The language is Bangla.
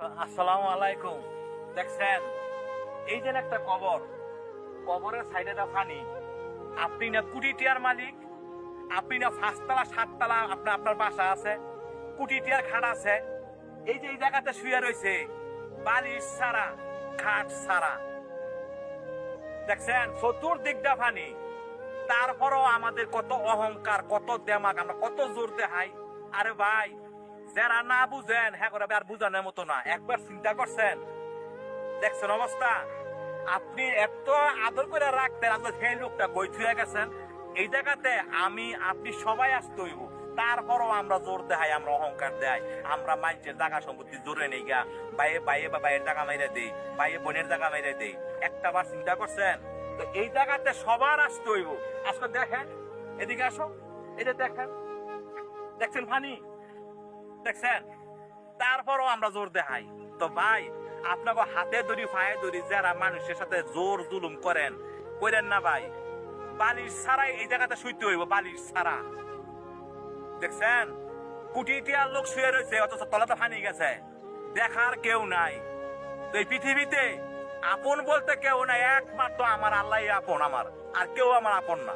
আসসালামু আলাইকুম। দেখছেন এই যে একটা কবর, কবরের সাইডে একটা পানি। আপনি না কোটি টিয়ার মালিক, আপনি না পাঁচতলা সাততলা আপনার আপনার বাসা আছে, কোটি টিয়ার খাট আছে। এই যে এই জায়গাতে শুয়ে রয়েছে বালিশ ছাড়া, খাট ছাড়া। দেখছেন চতুর্দিকটা পানি। তারপরও আমাদের কত অহংকার, কত দেমাগ, আমরা কত জোর দেখাই। আরে ভাই, যারা না বুঝেন হ্যাঁ করে আর বুঝানোর মতো না। একবার চিন্তা করছেন, দেখছেন অবস্থা। আপনি এত আদর করে রাখতেন, আপনার সেই লোকটা বই থুয়ে গেছেন। এই জায়গাতে আমি আপনি সবাই আসতে হইব। তারপরও আমরা জোর দেখাই, আমরা অহংকার দেয়, আমরা মানুষের জায়গা সম্পত্তি জোরে নেই গা। বাইয়ে বাইয়ে বা বাইয়ের জায়গা মাইরে দেই, বাইয়ে বোনের জায়গা মাইরে দেই। একটা বার চিন্তা করছেন? তো এই জায়গাতে সবার আসতে হইব। আজকে দেখেন, এদিকে আসো, এটা দেখেন, দেখছেন ফানি, দেখছেন। তারপরও আমরা জোর দেখাই। তো ভাই, আপনাকে হাতে ধরি পায়ে ধরি যারা মানুষের সাথে জোর জুলুম করেন, করেন না ভাই। বালিশ ছাড়াই এই জায়গাতে শুইতে হইব, বালিশ ছাড়া। দেখছেন কোটি টিয়ার লোক শুয়ে রয়েছে, অথচ তলাতে ফানি গেছে, দেখার কেউ নাই। তো এই পৃথিবীতে আপন বলতে কেউ নাই, একমাত্র আমার আল্লাহ আপন আমার, আর কেউ আমার আপন না।